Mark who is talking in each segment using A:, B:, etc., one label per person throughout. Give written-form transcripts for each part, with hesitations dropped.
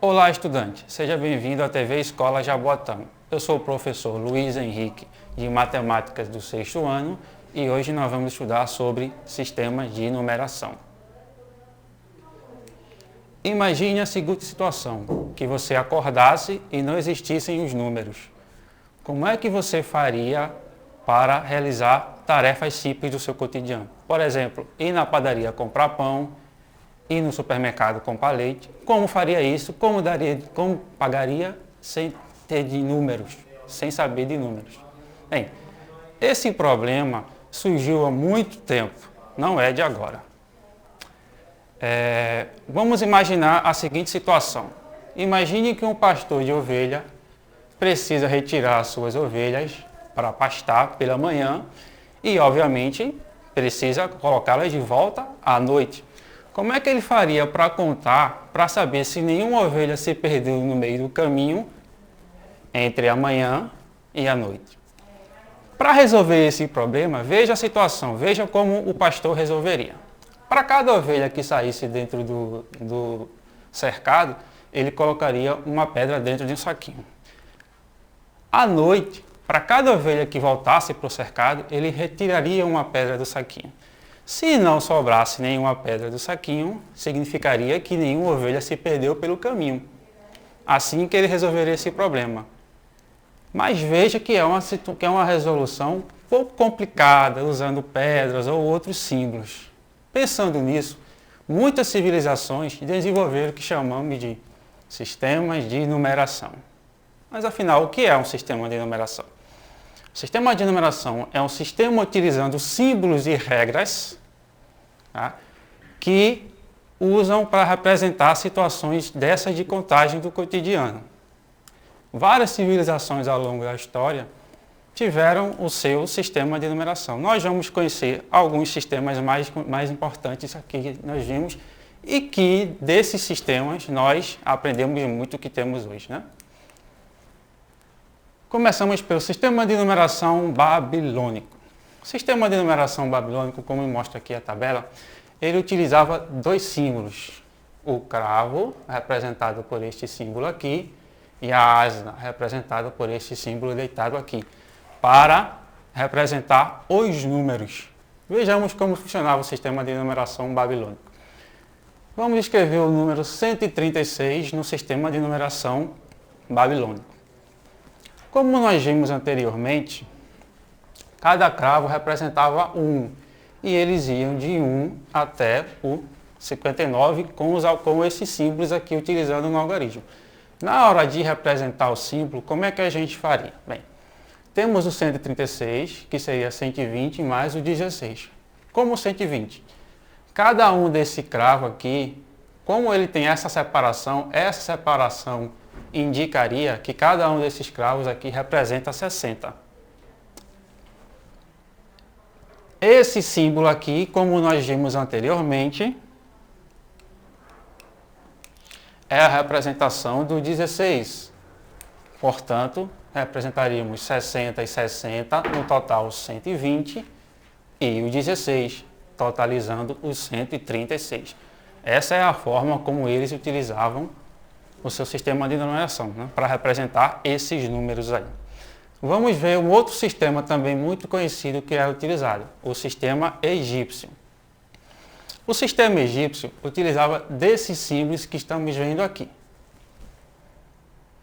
A: Olá, estudante! Seja bem-vindo à TV Escola Jaboatão. Eu sou o professor Luiz Henrique, de Matemáticas do 6º ano, e hoje nós vamos estudar sobre sistemas de numeração. Imagine a seguinte situação, que você acordasse e não existissem os números. Como é que você faria para realizar tarefas simples do seu cotidiano? Por exemplo, ir na padaria comprar pão, ir no supermercado comprar leite. Como faria isso? Como pagaria sem ter de números, sem saber de números? Bem, esse problema surgiu há muito tempo, não é de agora. Vamos imaginar a seguinte situação. Imagine que um pastor de ovelha precisa retirar as suas ovelhas para pastar pela manhã e, obviamente, precisa colocá-las de volta à noite. Como é que ele faria para contar, para saber se nenhuma ovelha se perdeu no meio do caminho entre a manhã e a noite? Para resolver esse problema, veja a situação, veja como o pastor resolveria. Para cada ovelha que saísse dentro do cercado, ele colocaria uma pedra dentro de um saquinho. À noite, para cada ovelha que voltasse para o cercado, ele retiraria uma pedra do saquinho. Se não sobrasse nenhuma pedra do saquinho, significaria que nenhuma ovelha se perdeu pelo caminho. Assim que ele resolveria esse problema. Mas veja que é uma resolução um pouco complicada, usando pedras ou outros símbolos. Pensando nisso, muitas civilizações desenvolveram o que chamamos de sistemas de numeração. Mas afinal, o que é um sistema de numeração? O sistema de numeração é um sistema utilizando símbolos e regras, tá, que usam para representar situações dessas de contagem do cotidiano. Várias civilizações ao longo da história tiveram o seu sistema de numeração. Nós vamos conhecer alguns sistemas mais importantes aqui que nós vimos e que desses sistemas nós aprendemos muito o que temos hoje, né? Começamos pelo sistema de numeração babilônico. O sistema de numeração babilônico, como mostra aqui a tabela, ele utilizava dois símbolos. O cravo, representado por este símbolo aqui, e a asna, representada por este símbolo deitado aqui, para representar os números. Vejamos como funcionava o sistema de numeração babilônico. Vamos escrever o número 136 no sistema de numeração babilônico. Como nós vimos anteriormente, cada cravo representava 1 e eles iam de 1 até o 59 com esses símbolos aqui utilizando no algarismo. Na hora de representar o símbolo, como é que a gente faria? Bem, temos o 136, que seria 120 mais o 16. Como 120? Cada um desse cravo aqui, como ele tem essa separação indicaria que cada um desses cravos aqui representa 60. Esse símbolo aqui, como nós vimos anteriormente, é a representação do 16. Portanto, representaríamos 60 e 60, no total 120, e o 16, totalizando os 136. Essa é a forma como eles utilizavam o seu sistema de numeração, né, para representar esses números aí. Vamos ver um outro sistema também muito conhecido que é utilizado, o sistema egípcio. O sistema egípcio utilizava desses símbolos que estamos vendo aqui.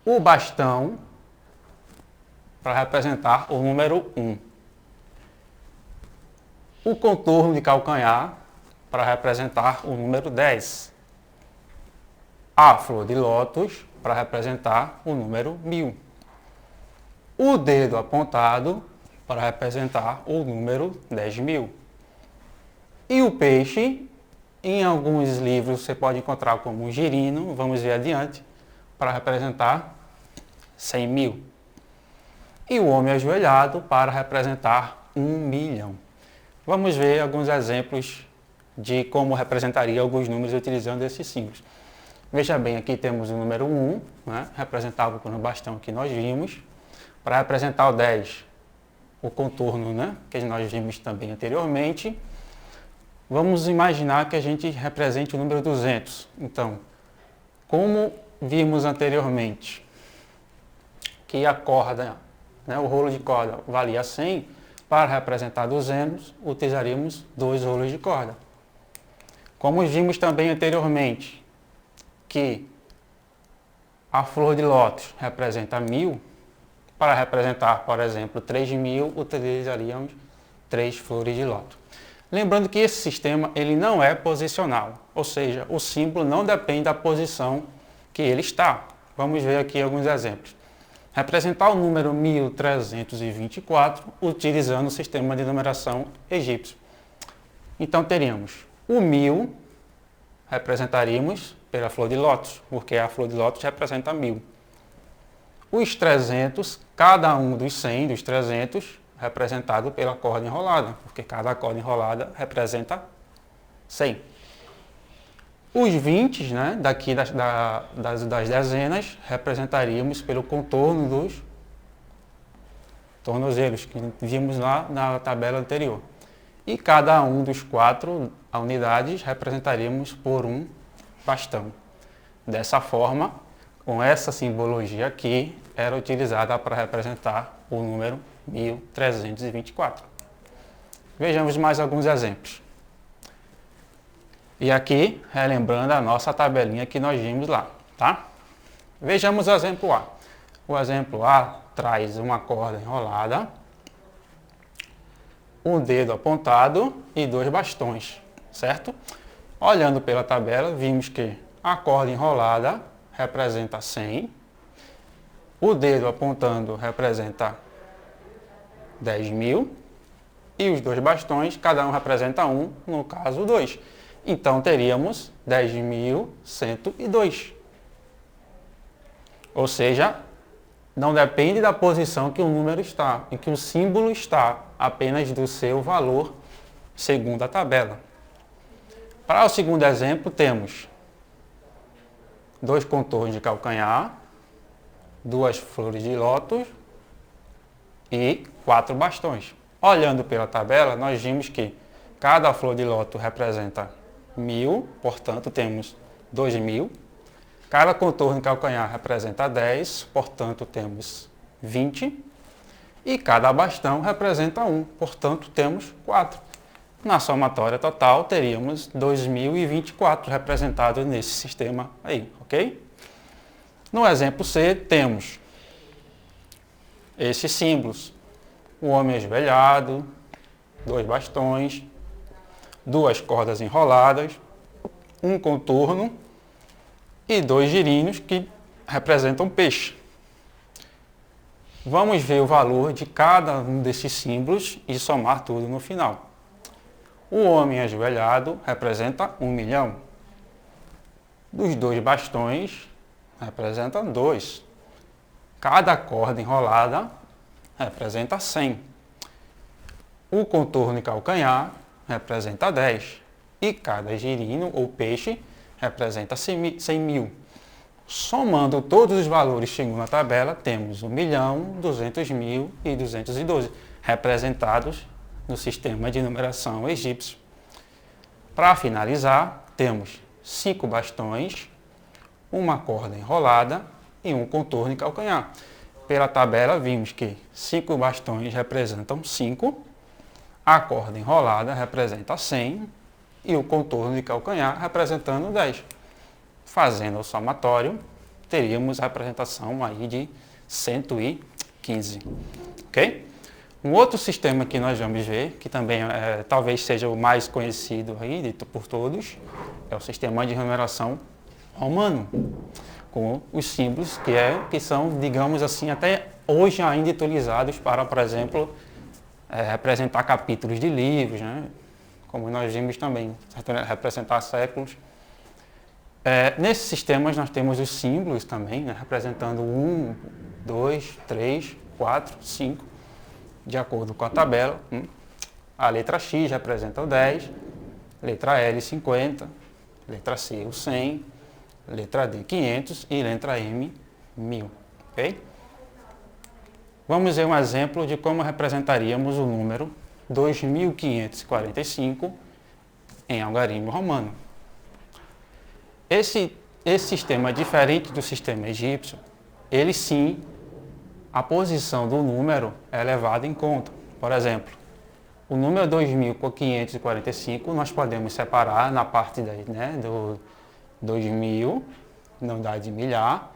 A: O bastão, para representar o número 1. O contorno de calcanhar, para representar o número 10. A flor de lótus, para representar o número 1000. O dedo apontado, para representar o número 10.000. E o peixe, em alguns livros você pode encontrar como um girino, vamos ver adiante, para representar 100.000. E o homem ajoelhado, para representar 1.000.000. Vamos ver alguns exemplos de como representaria alguns números utilizando esses símbolos. Veja bem, aqui temos o número 1, né, representado por um bastão que nós vimos. Para representar o 10, o contorno, né, que nós vimos também anteriormente. Vamos imaginar que a gente represente o número 200. Então, como vimos anteriormente que a corda, né, o rolo de corda valia 100, para representar 200, utilizaríamos 2 rolos de corda. Como vimos também anteriormente que a flor de lótus representa 1000, para representar, por exemplo, 3000, utilizaríamos 3 flores de lótus. Lembrando que esse sistema ele não é posicional, ou seja, o símbolo não depende da posição que ele está. Vamos ver aqui alguns exemplos. Representar o número 1324 utilizando o sistema de numeração egípcio. Então teríamos o 1000, representaríamos pela flor de lótus, porque a flor de lótus representa 1000. Os 300, cada um dos 100, dos 300, representado pela corda enrolada, porque cada corda enrolada representa 100. Os 20, né, daqui das dezenas, representaríamos pelo contorno dos tornozelos, que vimos lá na tabela anterior. E cada um dos 4 unidades representaríamos por um bastão. Dessa forma, com essa simbologia aqui, era utilizada para representar o número 1324. Vejamos mais alguns exemplos. E aqui, relembrando a nossa tabelinha que nós vimos lá, tá? Vejamos o exemplo A. O exemplo A traz uma corda enrolada, um dedo apontado e 2 bastões, certo? Olhando pela tabela, vimos que a corda enrolada representa 100, o dedo apontando representa 10.000 e os 2 bastões, cada um representa 1, no caso 2. Então teríamos 10.102. Ou seja, não depende da posição que o número está, em que o símbolo está, apenas do seu valor segundo a tabela. Para o segundo exemplo, temos 2 contornos de calcanhar, 2 flores de lótus e 4 bastões. Olhando pela tabela, nós vimos que cada flor de lótus representa 1000, portanto temos 2000. Cada contorno de calcanhar representa 10, portanto temos 20. E cada bastão representa 1, portanto temos 4. Na somatória total teríamos 2024 representados nesse sistema aí, ok? No exemplo C temos esses símbolos: o homem ajoelhado, 2 bastões, 2 cordas enroladas, um contorno e 2 girinhos que representam peixe. Vamos ver o valor de cada um desses símbolos e somar tudo no final. O homem ajoelhado representa 1 milhão. Dos 2 bastões representa 2. Cada corda enrolada representa 100. O contorno de calcanhar representa 10. E cada girino ou peixe representa 100.000. Somando todos os valores segundo a tabela, temos 1 milhão, 200.000 e 212, representados no sistema de numeração egípcio. Para finalizar, temos 5 bastões, uma corda enrolada e um contorno de calcanhar. Pela tabela, vimos que 5 bastões representam 5, a corda enrolada representa 100 e o contorno de calcanhar representando 10. Fazendo o somatório, teríamos a representação aí de 115, ok? Um outro sistema que nós vamos ver, que também talvez seja o mais conhecido aí dito por todos, é o sistema de numeração romano, com os símbolos que são, digamos assim, até hoje ainda utilizados para, por exemplo, representar capítulos de livros, né? Como nós vimos também, representar séculos. Nesses sistemas nós temos os símbolos também, né, representando 1, 2, 3, 4, 5, de acordo com a tabela. A letra X representa o 10, letra L 50, letra C o 100, letra D 500 e letra M 1000. Okay? Vamos ver um exemplo de como representaríamos o número 2545 em algarismo romano. Esse esse sistema, diferente do sistema egípcio, ele sim, a posição do número é levada em conta. Por exemplo, o número 2.545 nós podemos separar na parte do 2.000, na unidade de milhar,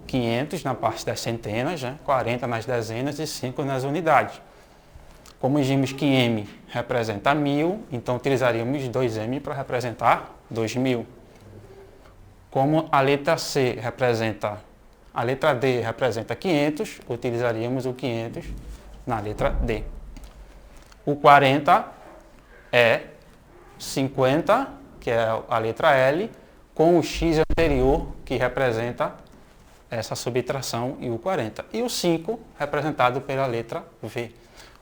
A: 500 na parte das centenas, 40 nas dezenas e 5 nas unidades. Como vimos que M representa 1000, então utilizaríamos 2M para representar 2000. Como a letra D representa 500, utilizaríamos o 500 na letra D. O 40 é 50, que é a letra L, com o X anterior, que representa essa subtração, e o 40. E o 5, representado pela letra V.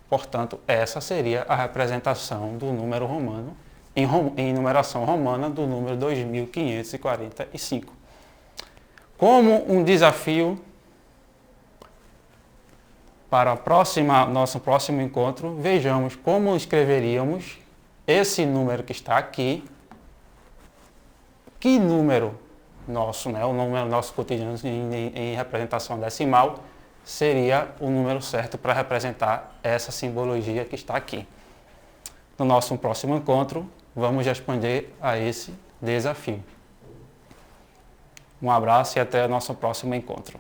A: Portanto, essa seria a representação do número romano, em numeração romana, do número 2545. Como um desafio para nosso próximo encontro, vejamos como escreveríamos esse número que está aqui. Que número nosso, o número nosso cotidiano em representação decimal, seria o número certo para representar essa simbologia que está aqui. No nosso próximo encontro, vamos responder a esse desafio. Um abraço e até o nosso próximo encontro.